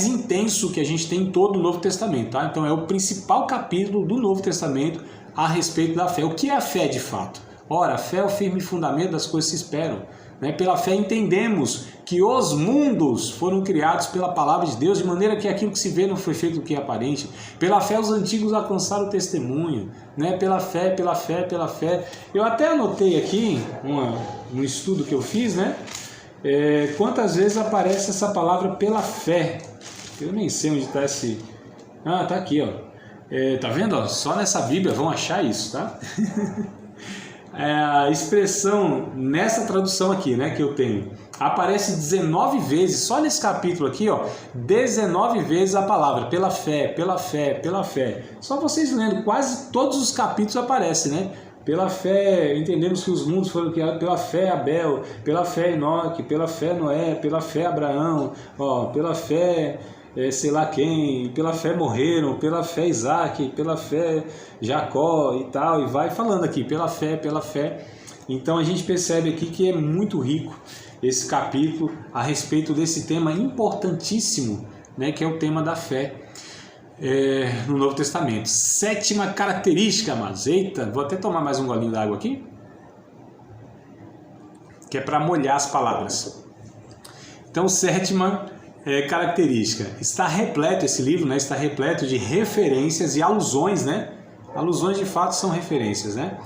intenso que a gente tem em todo o Novo Testamento, tá? Então, é o principal capítulo do Novo Testamento a respeito da fé. O que é a fé de fato? Ora, a fé é o firme fundamento das coisas que se esperam, né? Pela fé entendemos que os mundos foram criados pela palavra de Deus, de maneira que aquilo que se vê não foi feito do que é aparente. Pela fé os antigos alcançaram o testemunho, né? Pela fé. Eu até anotei aqui um estudo que eu fiz, né? Quantas vezes aparece essa palavra pela fé. Eu nem sei onde está esse... Ah, tá aqui, ó. Tá vendo? Ó? Só nessa Bíblia vão achar isso, tá? A expressão nessa tradução aqui, né, que eu tenho, aparece 19 vezes, só nesse capítulo aqui, ó, 19 vezes a palavra pela fé. Só vocês lendo, quase todos os capítulos aparecem, né? Pela fé, entendemos que os mundos foram criados pela fé Abel, pela fé Enoque, pela fé Noé, pela fé Abraão, ó, pela fé sei lá quem, pela fé morreram, pela fé Isaac, pela fé Jacó e tal, e vai falando aqui, pela fé. Então a gente percebe aqui que é muito rico esse capítulo a respeito desse tema importantíssimo, né, que é o tema da fé no Novo Testamento. Sétima característica, mas eita, vou até tomar mais um golinho d'água aqui, que é para molhar as palavras. Então, sétima característica, está repleto esse livro, né? Está repleto de referências e alusões, né? Alusões de fato são referências, né?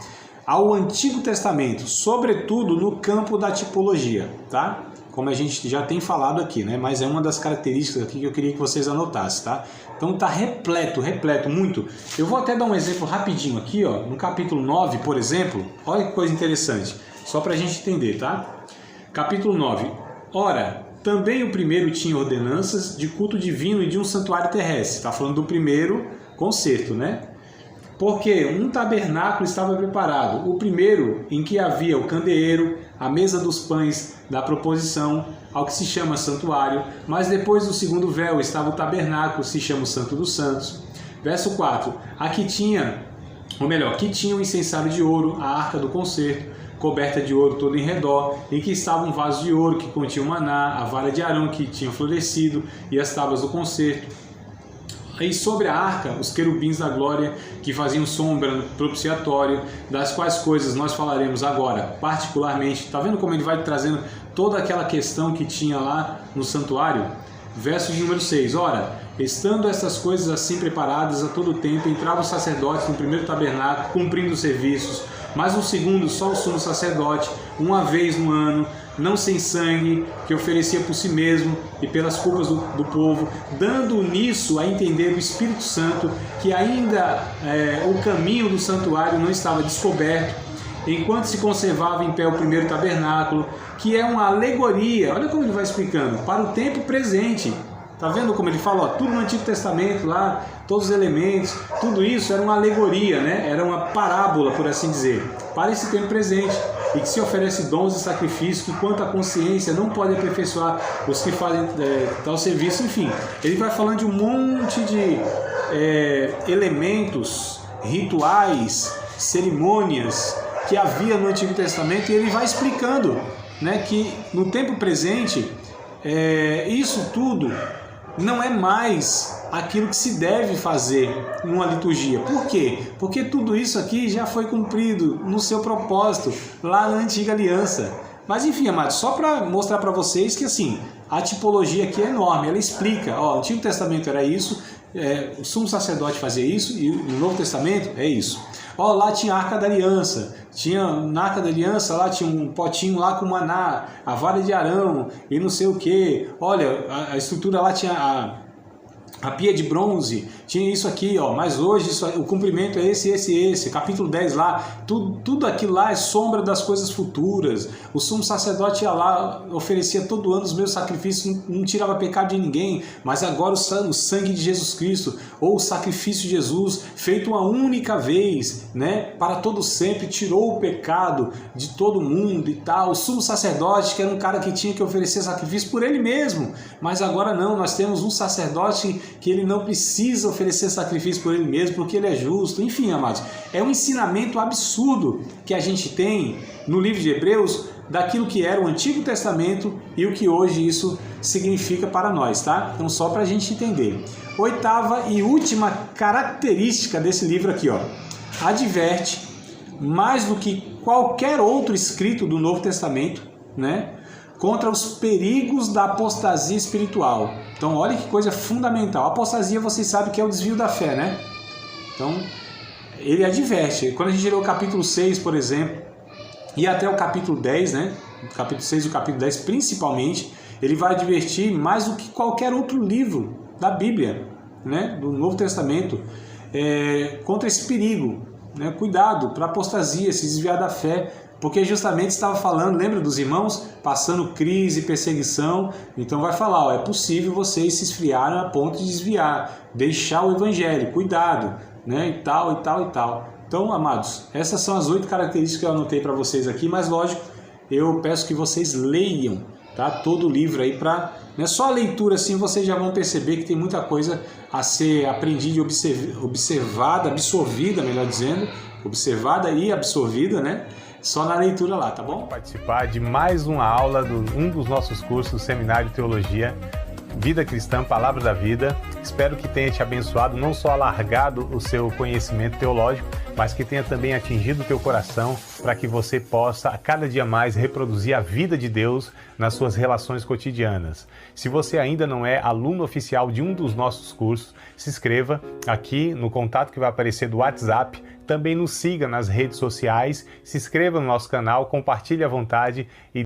Ao Antigo Testamento, sobretudo no campo da tipologia, tá? Como a gente já tem falado aqui, né? Mas é uma das características aqui que eu queria que vocês anotassem, tá? Então está repleto, muito. Eu vou até dar um exemplo rapidinho aqui, ó, no capítulo 9, por exemplo. Olha que coisa interessante, só para a gente entender, tá? Capítulo 9. Ora, também o primeiro tinha ordenanças de culto divino e de um santuário terrestre. Está falando do primeiro concerto, né? Porque um tabernáculo estava preparado. O primeiro, em que havia o candeeiro, a mesa dos pães da proposição, ao que se chama santuário, mas depois do segundo véu estava o tabernáculo, se chama o Santo dos Santos. Verso 4, aqui tinha, ou melhor, que tinha um incensário de ouro, a arca do concerto, coberta de ouro todo em redor, em que estava um vaso de ouro que continha o maná, a vara de Arão que tinha florescido e as tábuas do concerto. E sobre a arca, os querubins da glória que faziam sombra no propiciatório, das quais coisas nós falaremos agora, particularmente. Está vendo como ele vai trazendo toda aquela questão que tinha lá no santuário? Verso de número 6. Ora, estando essas coisas assim preparadas a todo tempo, entravam os sacerdotes no primeiro tabernáculo, cumprindo os serviços, mas no segundo só o sumo sacerdote, uma vez no ano, não sem sangue, que oferecia por si mesmo e pelas culpas do povo, dando nisso a entender o Espírito Santo que ainda o caminho do santuário não estava descoberto, enquanto se conservava em pé o primeiro tabernáculo, que é uma alegoria, olha como ele vai explicando, para o tempo presente. Tá vendo como ele fala? Ó, tudo no Antigo Testamento lá, todos os elementos, tudo isso era uma alegoria, né? Era uma parábola, por assim dizer, para esse tempo presente, e que se oferece dons e sacrifícios que, quanto à consciência, não pode aperfeiçoar os que fazem tal serviço. Enfim, ele vai falando de um monte de elementos, rituais, cerimônias que havia no Antigo Testamento, e ele vai explicando, né, que no tempo presente isso tudo não é mais aquilo que se deve fazer numa liturgia. Por quê? Porque tudo isso aqui já foi cumprido no seu propósito lá na Antiga Aliança. Mas enfim, amados, só para mostrar para vocês que assim, a tipologia aqui é enorme. Ela explica, ó, o Antigo Testamento era isso, o sumo sacerdote fazia isso, e no Novo Testamento é isso. Ó, lá tinha a Arca da Aliança, na Arca da Aliança lá tinha um potinho lá com maná, a vara de Arão e não sei o que. Olha, a estrutura lá tinha a pia de bronze, tinha isso aqui, ó, mas hoje o cumprimento é esse. Capítulo 10 lá, tudo aquilo lá é sombra das coisas futuras. O sumo sacerdote ia lá, oferecia todo ano os meus sacrifícios, não tirava pecado de ninguém, mas agora o sangue de Jesus Cristo, ou o sacrifício de Jesus, feito uma única vez, né, para todo sempre, tirou o pecado de todo mundo e tal. O sumo sacerdote, que era um cara que tinha que oferecer sacrifício por ele mesmo, mas agora não, nós temos um sacerdote que ele não precisa oferecer sacrifício por ele mesmo, porque ele é justo. Enfim, amados, é um ensinamento absurdo que a gente tem no livro de Hebreus, daquilo que era o Antigo Testamento e o que hoje isso significa para nós, tá? Então, só para a gente entender. Oitava e última característica desse livro aqui, ó. Adverte, mais do que qualquer outro escrito do Novo Testamento, né, contra os perigos da apostasia espiritual. Então, olha que coisa fundamental. A apostasia, vocês sabem que é o desvio da fé, né? Então, ele adverte. Quando a gente lê o capítulo 6, por exemplo, e até o capítulo 10, né? O capítulo 6 e o capítulo 10, principalmente, ele vai advertir mais do que qualquer outro livro da Bíblia, né? Do Novo Testamento, contra esse perigo, né? Cuidado para a apostasia, se desviar da fé, porque justamente estava falando, lembra dos irmãos? Passando crise, perseguição. Então vai falar, ó, é possível vocês se esfriarem a ponto de desviar, deixar o evangelho, cuidado, né? E tal, e tal, e tal. Então, amados, essas são as 8 características que eu anotei para vocês aqui, mas lógico, eu peço que vocês leiam, tá? Todo o livro aí, para, né? Só a leitura assim vocês já vão perceber que tem muita coisa a ser aprendida e observada, absorvida, melhor dizendo, observada e absorvida, né? Só na leitura lá, tá bom? Participar de mais uma aula de um dos nossos cursos do Seminário de Teologia, Vida Cristã, Palavra da Vida. Espero que tenha te abençoado, não só alargado o seu conhecimento teológico, mas que tenha também atingido o teu coração, para que você possa, a cada dia mais, reproduzir a vida de Deus nas suas relações cotidianas. Se você ainda não é aluno oficial de um dos nossos cursos, se inscreva aqui no contato que vai aparecer do WhatsApp. Também nos siga nas redes sociais, se inscreva no nosso canal, compartilhe à vontade e